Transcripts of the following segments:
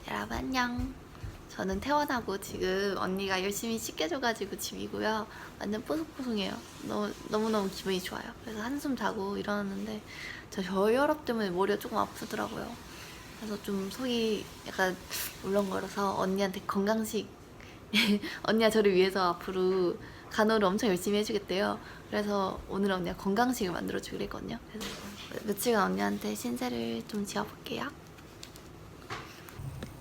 여러분 안녕. 저는 퇴원하고 지금 언니가 열심히 씻겨줘가지고 집이고요. 완전 뽀송뽀송해요. 너무너무 기분이 좋아요. 그래서 한숨 자고 일어났는데 저 저혈압 때문에 머리가 조금 아프더라고요. 그래서 좀 속이 약간 울렁거려서 언니한테 건강식 언니가 저를 위해서 앞으로 간호를 엄청 열심히 해주겠대요. 그래서 오늘 언니가 건강식을 만들어주기로 했거든요. 그래서 며칠간 언니한테 신세를 좀 지어볼게요.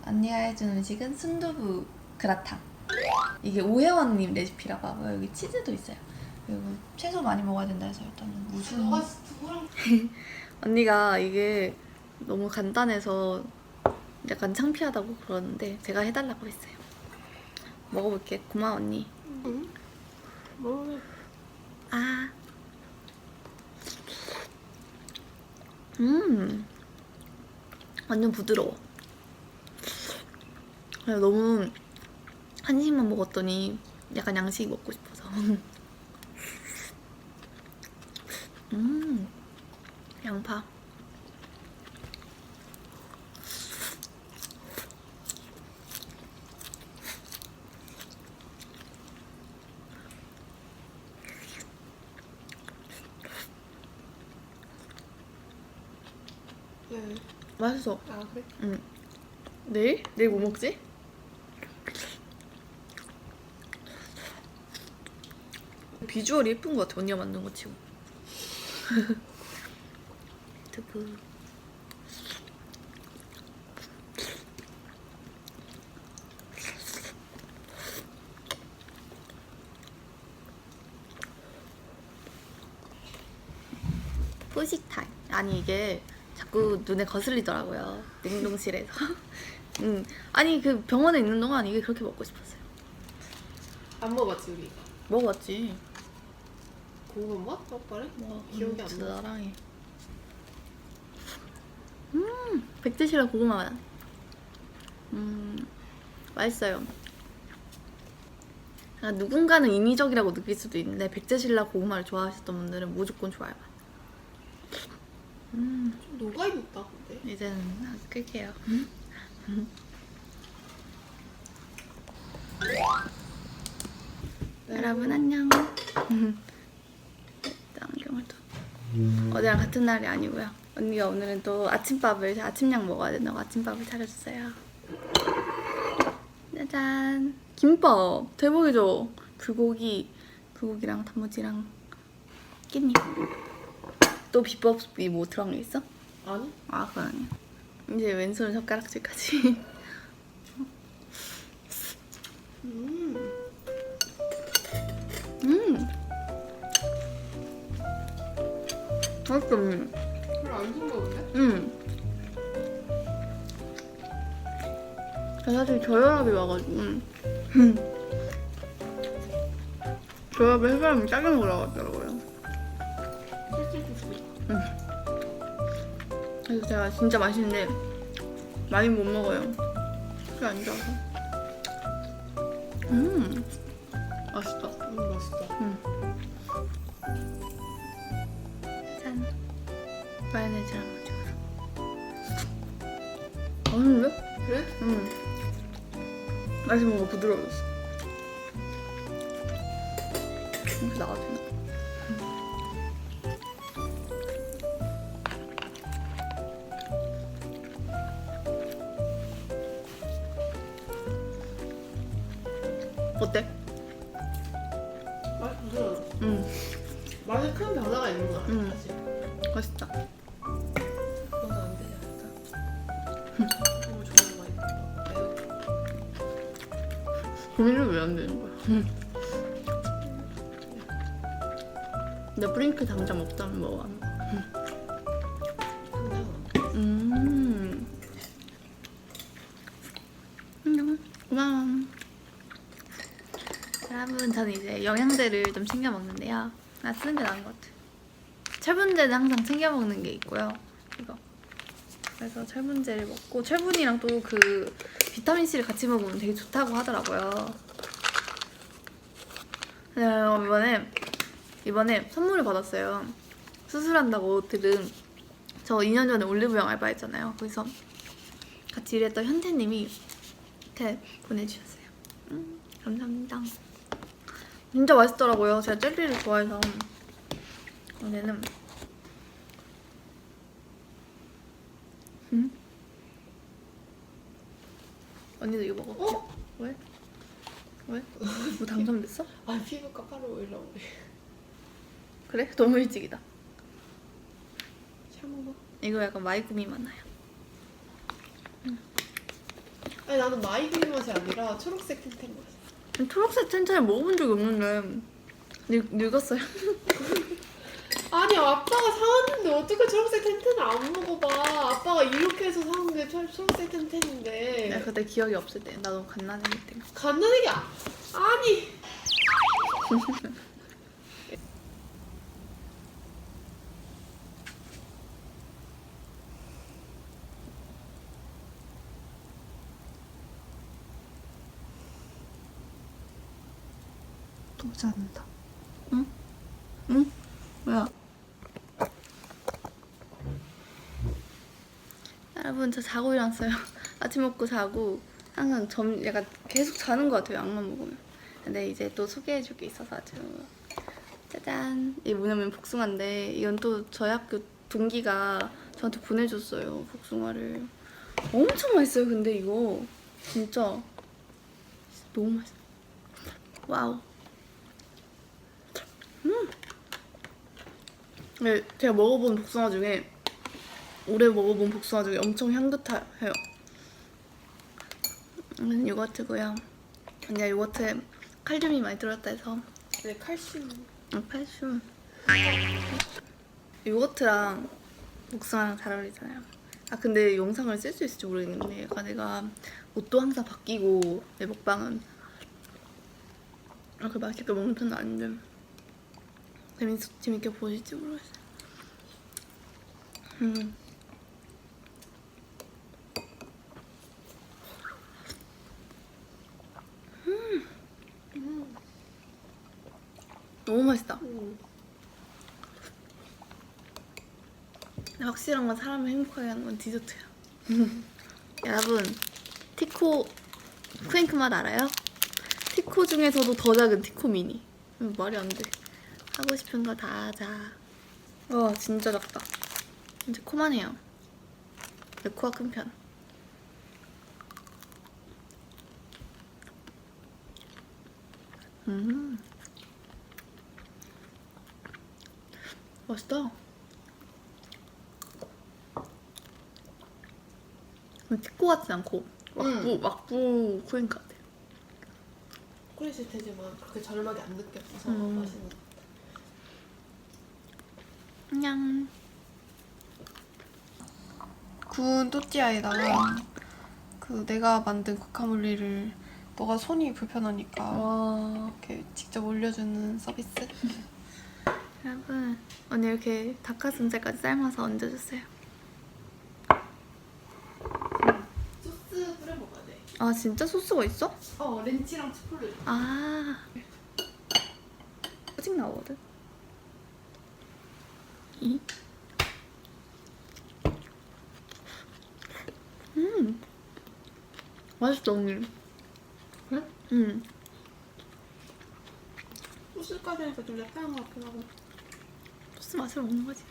언니가 해준 음식은 순두부 그라탕. 이게 오혜원님 레시피라고 하고요. 여기 치즈도 있어요. 그리고 채소 많이 먹어야 된다 해서 일단은 무슨 언니가 이게 너무 간단해서 약간 창피하다고 그러는데 제가 해달라고 했어요. 먹어볼게. 고마워 언니. 아. 완전 부드러워. 너무 한식만 먹었더니 약간 양식 먹고 싶어서. 양파. 맛있어. 아 그래? 응. 내일? 내일 뭐 먹지? 비주얼이 예쁜 것 같아. 언니가 만든 거 치고. 두부. 포식타임. 아니 이게 자꾸 눈에 거슬리더라고요. 냉동실에서. 아니 그 병원에 있는 동안 이게 그렇게 먹고 싶었어요. 안 먹어봤지 우리. 먹어봤지. 고구마 맛? 떡발에? 와, 기억이 안 나. 사랑해. 백제시라 고구마 맛. 맛있어요. 누군가는 인위적이라고 느낄 수도 있는데 백제신라 고구마를 좋아하셨던 분들은 무조건 좋아할 맛. 좀 녹아있다 근데. 이제는 끌게요. 여러분 안녕. 안경을 또 어제랑 같은 날이 아니고요. 언니가 오늘은 또 아침약 먹어야 된다고 아침밥을 차려줬어요. 짜잔. 김밥 대박이죠. 불고기랑 단무지랑 깻잎. 또 비법이 뭐 들어간 게 있어? 아니? 아 그건 아니야. 이제 왼손 젓가락질까지. 맛있어. 그래 안 싱거운데? 사실 저혈압이 와가지고 저혈압에 해바라기 짜게 먹으라고 하더라고요. 그래서 제가 진짜 맛있는데 많이 못 먹어요. 그게 안 좋아서. 맛있다. 맛있다. 짠. 마요네즈랑 찍어서. 맛있는데? 그래? 맛이 뭔가 부드러워졌어. 이렇게 나와도 되나? 어때? 맛 부드러워. 맛에 큰 변화가 있는 거 같아 사실. 맛있다. 그건 안 되지 않을까? 너무 좋은 거 있다. 매워. 고민을 왜 안 되는 거야? 근데 프링클 당장 먹자면 먹어. 고마워. 여러분 저는 이제 영양제를 좀 챙겨 먹는데요. 나 쓰는 게 나은 것 같아. 철분제는 항상 챙겨 먹는 게 있고요. 이거. 그래서 철분제를 먹고 철분이랑 또 그 비타민C를 같이 먹으면 되게 좋다고 하더라고요. 이번에 선물을 받았어요. 수술한다고 들은 저 2년 전에 올리브영 알바했잖아요. 거기서 같이 일했던 현태님이 이렇게 보내주셨어요. 감사합니다. 진짜 맛있더라고요. 제가 젤리를 좋아해서. 얘는 언니도 이거 먹어. 어? 왜? 왜? 뭐 당첨됐어? 아 피부과 바로 올라오네. 그래? 너무 일찍이다. 샤먹어. 이거 약간 마이구미 맛 나요. 아니 나는 마이그린 맛이 아니라 초록색 탱탱 맛. 초록색 텐트를 먹어본 적이 없는데 늙었어요. 아니 아빠가 사왔는데 어떻게 초록색 텐텐을 안 먹어봐. 아빠가 이렇게 해서 사온 게 초록색 텐텐인데. 내가 그때 기억이 없을 때 나도 갓난아기 때. 갓난아기 아니. 또 잔다. 응? 응? 뭐야? 여러분 저 자고 일어났어요. 아침 먹고 자고 항상 약간 계속 자는 것 같아요. 약만 먹으면. 근데 이제 또 소개해줄 게 있어서 아주 짜잔. 이게 뭐냐면 복숭아인데 이건 또 저희 학교 동기가 저한테 보내줬어요. 복숭아를. 엄청 맛있어요. 근데 이거 진짜 너무 맛있어. 와우. 네, 제가 먹어본 복숭아 중에 올해 먹어본 복숭아 중에 엄청 향긋해요. 이건 요거트고요. 근데 요거트에 칼륨이 많이 들어갔다 해서 네 칼슘. 칼슘. 요거트랑 복숭아랑 잘 어울리잖아요. 아 근데 영상을 쓸 수 있을지 모르겠는데 약간 내가 옷도 항상 바뀌고 내 먹방은 그렇게 맛있게 먹는 편은 아닌데 재밌게 보실지 모르겠어요. 너무 맛있다. 확실한 건 사람을 행복하게 하는 건 디저트야. 여러분 티코 쿠앤크 맛 알아요? 티코 중에서도 더 작은 티코 미니. 말이 안 돼. 하고 싶은 거 다 하자. 와 진짜 작다. 이제 코만 해요. 내 코가 큰 편. 맛있다. 티코 같지 않고 막부 쿠앤크 같아. 초콜릿일 테지만 그렇게 저렴하게 안 느껴져서 맛있는 것 같아. 안녕. 구운 또띠아에다가 그 내가 만든 과카몰리를 너가 손이 불편하니까 이렇게 직접 올려주는 서비스. 여러분 언니 이렇게 닭가슴살까지 삶아서 얹어줬어요. 소스 뿌려 먹어야 돼. 아 진짜 소스가 있어? 렌치랑 치폴레. 아 뿌직 나오거든. 이? 맛있어 언니. 그래? 소스까지 하니까 좀 약간 것 같긴 하고. 소스 맛을 먹는 거지.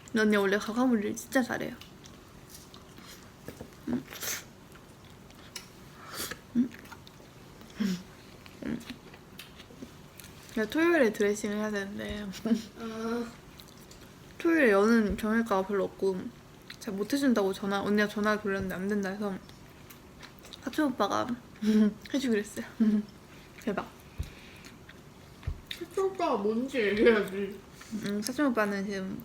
근데 언니 원래 과카몰리를 진짜 잘해요. 내가 토요일에 드레싱을 해야 되는데 토요일에 여는 경일가가 별로 없고 잘 못해준다고 언니가 전화를 돌렸는데 안 된다 해서 사촌 오빠가 해주기로 했어요. 대박. 사촌 오빠가 뭔지 얘기해야지. 사촌 오빠는 지금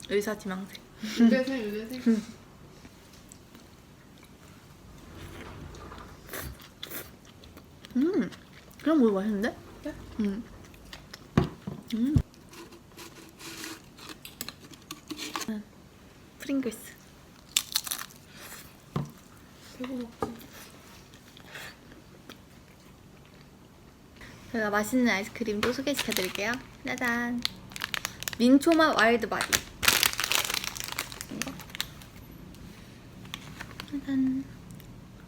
의사 지망생. 유대생. 그냥 뭐 맛있는데? 그래? 프링글스. 배고팠지. 제가 맛있는 아이스크림 또 소개시켜드릴게요. 짜잔. 민초맛 와일드 바디. 이거? 짜잔.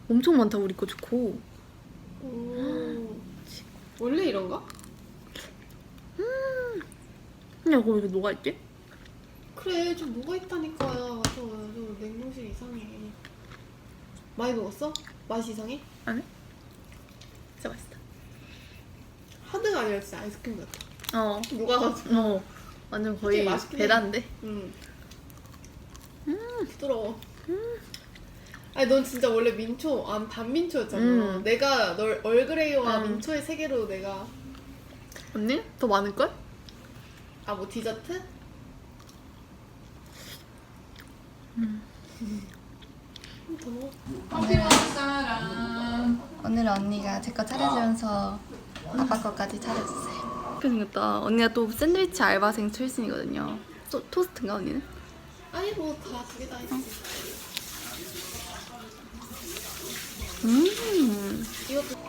엄청 많다 우리 거 좋고. 원래 이런가? 그냥 거기 왜 뭐가 있지? 그래 좀 뭐가 있다니까. 저 냉동실 이상해. 많이 먹었어? 맛이 이상해? 아니? 진짜 맛있다. 하드가 아니라 진짜 아이스크림 같아. 녹아가지고. 완전 거의 맛있긴 해. 베란데. 부드러워. 아니 넌 진짜 원래 민초 단민초였잖아. 내가 널 얼그레이와 민초의 세계로 내가. 언니? 더 많을걸? 아 뭐 디저트? 더 먹어. 커피 먹을 사람. 오늘은 언니가 제 거 차려주면서 아빠 거까지 차려줬어요. 이렇게 생겼다. 언니가 또 샌드위치 알바생 출신이거든요. 토스트인가 언니는? 아니 뭐 다 두 개 다 있어. 이것도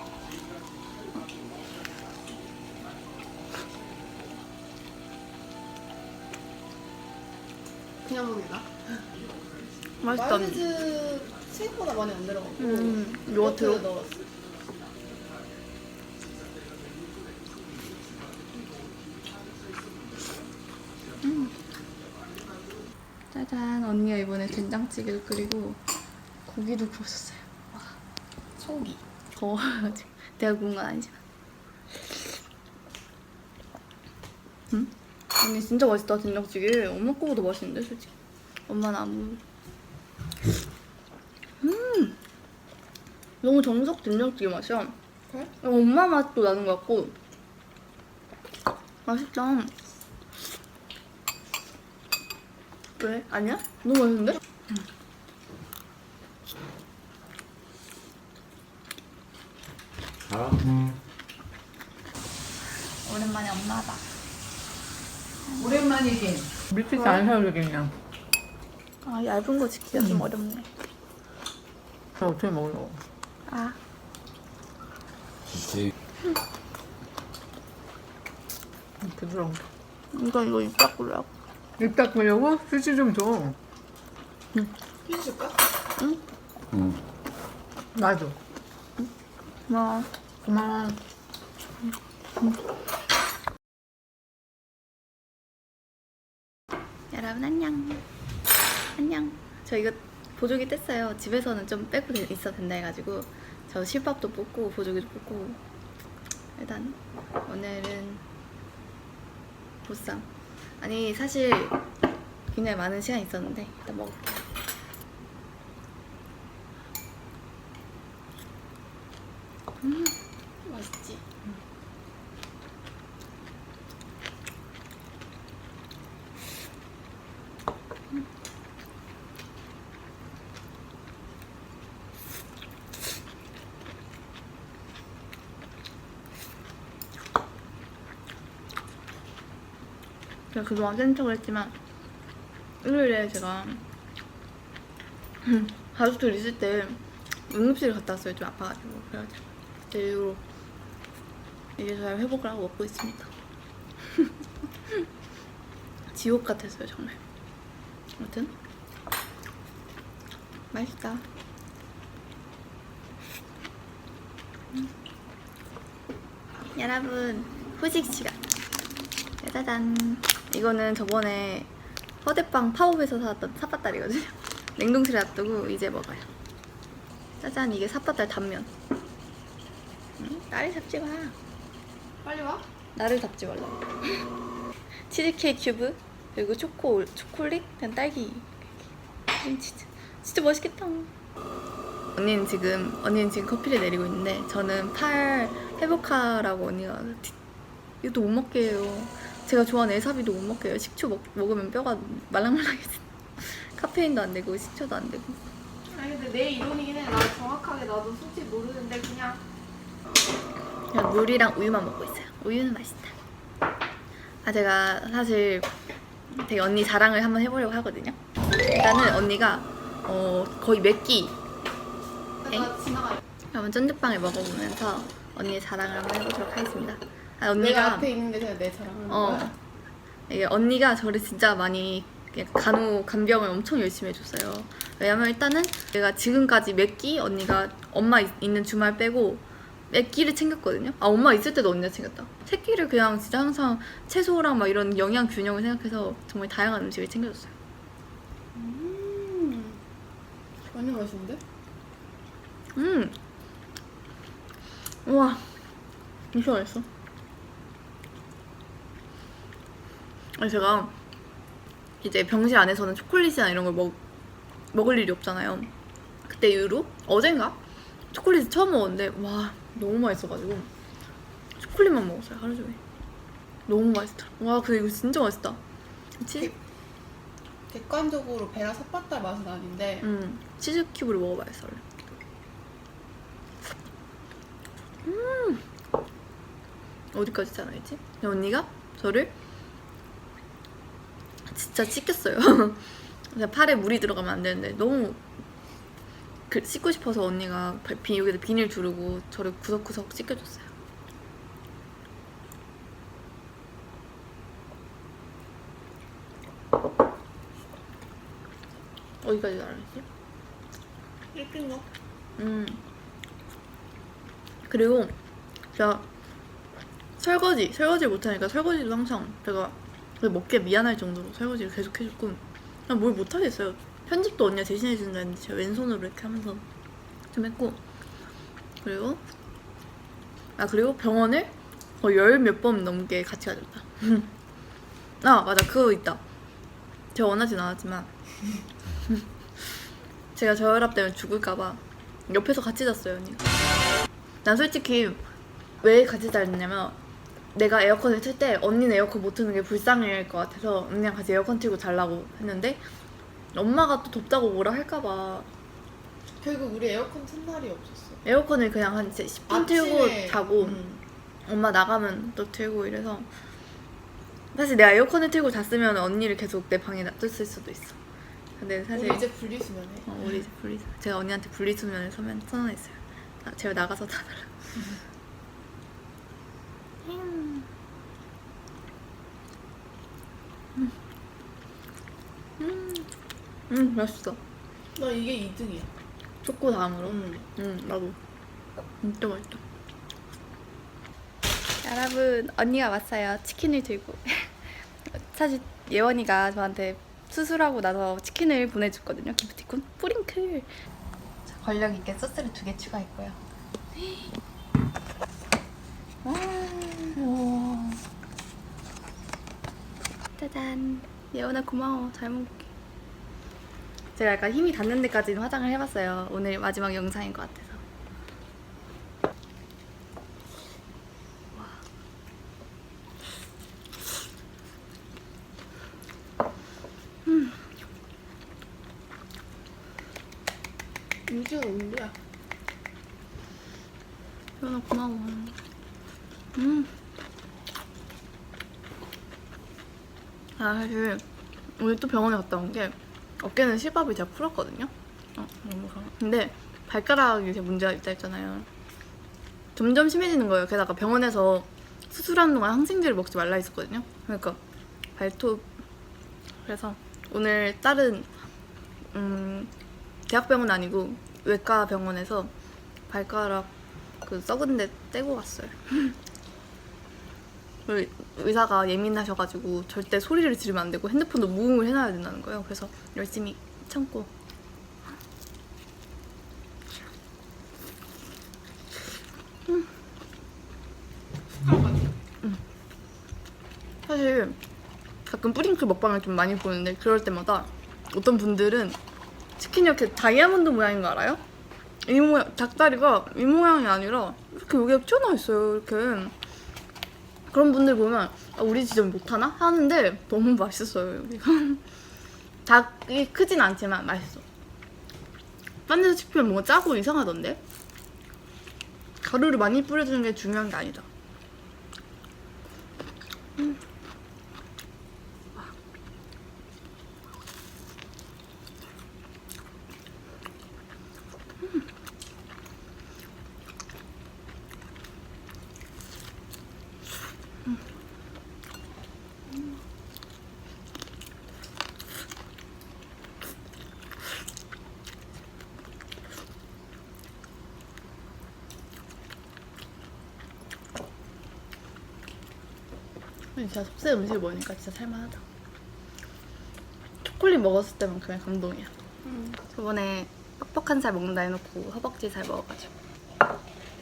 그냥 먹는다. 맛있다. 언니. 마요네즈 생각보다 많이 안 들어가고 요거트로 넣었어. 짜잔. 언니가 이번에 된장찌개도 끓이고 고기도 구웠었어요. 와, 소고기. 더워가지고 내가 구운 건 아니지만. 언니 진짜 맛있다 된장찌개. 엄마 거보다 맛있는데 솔직히. 엄마는 안 너무 정석 된장찌개 맛이야. 그래? 엄마 맛도 나는 것 같고 맛있다. 왜? 아니야? 너무 맛있는데? 오랜만에 엄마다. 오랜만이긴. 밀키트 안 사도 되겠냐? 아, 얇은 거 지키기가 좀 어렵네. 저 어떻게 먹으려고? 아, 부드러워. 이거 입 닦으려고. 입 닦으려고? 휴지 좀 줘. 해줄까? 나도. 고마워. 고마워. 여러분 안녕. 안녕. 저 이거 보조기 뗐어요. 집에서는 좀 빼고 있어도 된다 해가지고 저 실밥도 뽑고 보조기도 뽑고. 일단 오늘은 보쌈. 아니 사실 굉장히 많은 시간이 있었는데 일단 먹을게요. 맛있지? 제가 그동안 센 척을 했지만 일요일에 제가 가족들 있을 때 응급실에 갔다 왔어요. 좀 아파가지고. 그래가지고 그때 이후로 이제 잘 회복을 하고 먹고 있습니다. 지옥 같았어요 정말. 아무튼 맛있다. 여러분 후식 시간. 짜잔. 이거는 저번에 허대빵 팝업에서 사왔던 삿바딸이거든요. 냉동실에 놔두고 이제 먹어요. 짜잔. 이게 삿바딸 단면. 나를 잡지 마. 빨리 와. 나를 잡지 말라고. 치즈케이크 큐브 그리고 초콜릿 그냥 딸기. 진짜 맛있겠다. 언니는 지금 커피를 내리고 있는데 저는 팔 회복하라고 언니가 이것도 못 먹게 해요. 제가 좋아하는 에사비도 못 먹게 해요. 식초 먹으면 뼈가 말랑말랑해져. 카페인도 안 되고 식초도 안 되고. 아니 근데 내 이론이긴 해. 나 정확하게 나도 솔직히 모르는데 그냥 물이랑 우유만 먹고 있어요. 우유는 맛있다. 아 제가 사실 되게 언니 자랑을 한번 해보려고 하거든요. 일단은 언니가 거의 몇 끼. 나 지나가. 한번 쫀득빵을 먹어보면서 언니의 자랑을 한번 해보도록 하겠습니다. 아, 내가 언니가 앞에 있는데 그냥 내 자랑하는 거야? 이게 언니가 저를 진짜 많이 간병을 엄청 열심히 해줬어요. 왜냐면 일단은 내가 지금까지 몇 끼 언니가 엄마 있는 주말 빼고 몇 끼를 챙겼거든요. 아 엄마 있을 때도 언니가 챙겼다. 세 끼를 그냥 진짜 항상 채소랑 막 이런 영양 균형을 생각해서 정말 다양한 음식을 챙겨줬어요. 완전 맛있는데? 우와 진짜 맛있어. 아니 제가 이제 병실 안에서는 초콜릿이나 이런 걸 먹을 일이 없잖아요. 그때 이후로 어젠가 초콜릿을 처음 먹었는데 와 너무 맛있어가지고 초콜릿만 먹었어요 하루 종일. 너무 맛있더라. 와 근데 이거 진짜 맛있다. 그치? 객관적으로 배가 삿바다 맛은 아닌데 치즈 큐브를 먹어봐야겠어 원래. 어디까지 자랑했지? 언니가 저를 진짜 씻겼어요. 그냥 팔에 물이 들어가면 안 되는데 너무 씻고 싶어서 언니가 여기다 비닐 두르고 저를 구석구석 씻겨줬어요. 어디까지 자랑했지? 일긴 거? 그리고 제가 설거지를 못하니까 설거지도 항상 제가 먹기에 미안할 정도로 설거지를 계속 해줬고 그냥 뭘 못하겠어요. 편집도 언니가 대신해준다 했는데 제가 왼손으로 이렇게 하면서 좀 했고 그리고 병원을 열 몇 번 넘게 같이 가졌다. 아 맞아 그거 있다. 제가 원하진 않았지만 제가 저혈압 때문에 죽을까봐 옆에서 같이 잤어요 언니가. 난 솔직히 왜 같이 잤냐면 내가 에어컨을 틀 때 언니는 에어컨 못 트는 게 불쌍할 것 같아서 언니랑 같이 에어컨 틀고 자려고 했는데 엄마가 또 덥다고 뭐라 할까봐 결국 우리 에어컨 튼 날이 없었어. 에어컨을 그냥 한 10분 틀고 자고 엄마 나가면 또 틀고 이래서 사실 내가 에어컨을 틀고 잤으면 언니를 계속 내 방에 놔뒀을 수도 있어. 근데 사실 우리 이제 분리수면해. 우리 이제 분리수면. 제가 언니한테 분리수면을 선언했어요. 제가 나가서 자달라고. 맛있어. 나 이게 2등이야. 초코 다음으로. 나도. 진짜 맛있다. 여러분, 언니가 왔어요. 치킨을 들고. 사실 예원이가 저한테 수술하고 나서 치킨을 보내줬거든요. 기프티콘. 뿌링클. 자, 권력 있게 소스를 2개 추가했고요. 와. 짜잔. 예원아 고마워. 잘 먹을게. 제가 약간 힘이 닿는 데까지는 화장을 해봤어요. 오늘 마지막 영상인 것 같아서. 음식은 온도야. 예원아 고마워. 사실 오늘 또 병원에 갔다 온 게 어깨는 실밥을 제가 풀었거든요. 너무 좋아. 근데 발가락이 이제 문제가 있다 했잖아요. 점점 심해지는 거예요. 게다가 병원에서 수술하는 동안 항생제를 먹지 말라 했었거든요. 그러니까 발톱. 그래서 오늘 다른 대학병원 아니고 외과 병원에서 발가락 그 썩은 데 떼고 왔어요. 의사가 예민하셔가지고 절대 소리를 지르면 안 되고 핸드폰도 무음을 해놔야 된다는 거예요. 그래서 열심히 참고. 사실 가끔 뿌링클 먹방을 좀 많이 보는데 그럴 때마다 어떤 분들은 치킨이 이렇게 다이아몬드 모양인 거 알아요? 이 모양, 닭다리가 이 모양이 아니라 이렇게 여기가 튀어나와 있어요. 이렇게. 그런 분들 보면 우리 지점 못하나? 하는데 너무 맛있어요 여기가. 닭이 크진 않지만 맛있어. 딴 데서 치킨 뭔가 짜고 이상하던데? 가루를 많이 뿌려주는 게 중요한 게 아니다. 진짜 섭세 음식을 먹으니까 진짜 살만하다. 초콜릿 먹었을 때만 그냥 감동이야. 저번에 뻑뻑한 살 먹는다 해놓고 허벅지 살 먹어가지고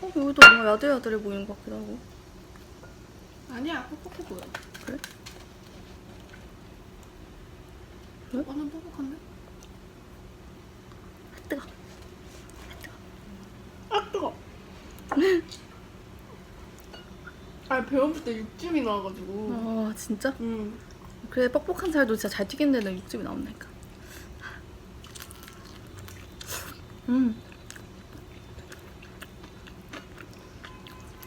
여기도 뭔가 야들야들해 보이는 것 같기도 하고. 아니야, 뻑뻑해 보여. 그래? 완전 뻑뻑한데? 뜨거. 아, 뜨거. 아, 배고플 때 육즙이 나와가지고. 아 진짜? 응. 그래 뻑뻑한 살도 진짜 잘 튀긴 데는 육즙이 나온다니까.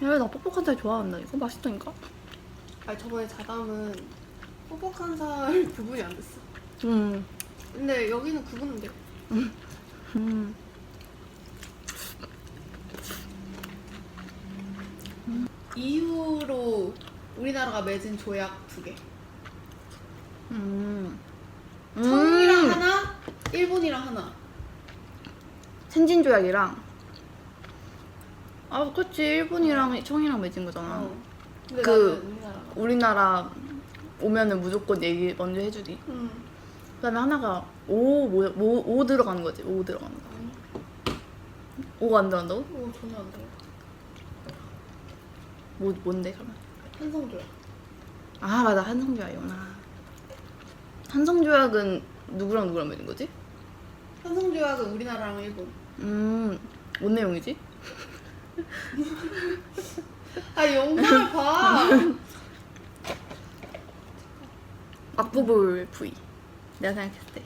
야, 나 뻑뻑한 살 좋아한다. 이거 맛있다니까? 아니, 저번에 자담은 뻑뻑한 살 구분이 안 됐어. 음. 근데 여기는 구분은 돼. 이후로 우리나라가 맺은 조약 2개. 청이랑 하나, 일본이랑 하나. sen진 조약이랑 아 그치 일본이랑 청이랑 맺은 거잖아. 근데 그- 나는 우리나라가. 우리나라 오면은 무조건 얘기 먼저 해주지. 응. 그다음에 하나가 오 들어가는 거지. 오 들어가는 거. 오가 안 들어간다고? 오, 전혀 안 들어. 뭔데 그러면? 한성조약. 아 맞아 한성조약이구나. 한성조약은 누구랑 누구랑 맺은 거지? 한성조약은 우리나라랑 일본. 뭔 내용이지? 아, 영상을 봐. 앞부분 부위. 내가 생각했을 때.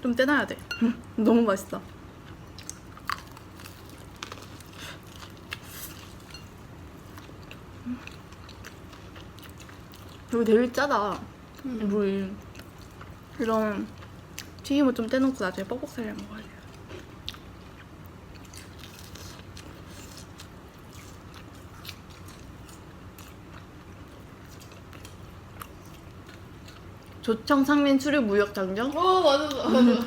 좀 떼놔야 돼. 너무 맛있다. 여기 되게 짜다. 물이. 이런 튀김을 좀 떼놓고 나중에 뻑뻑살이랑 먹어야 돼. 조청 상민 수류 무역 장정? 맞아, 맞아.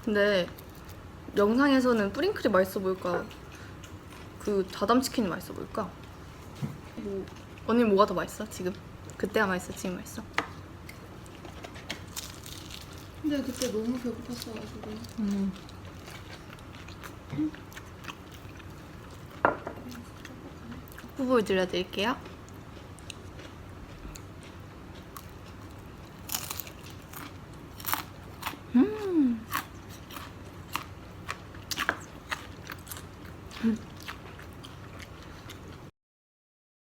근데 영상에서는 뿌링클이 맛있어 보일까? 그 자담 치킨이 맛있어 보일까? 뭐 언니 뭐가 더 맛있어 지금? 그때가 맛있어 지금 맛있어? 근데 그때 너무 배고팠어가지고. 후보 드려드릴게요.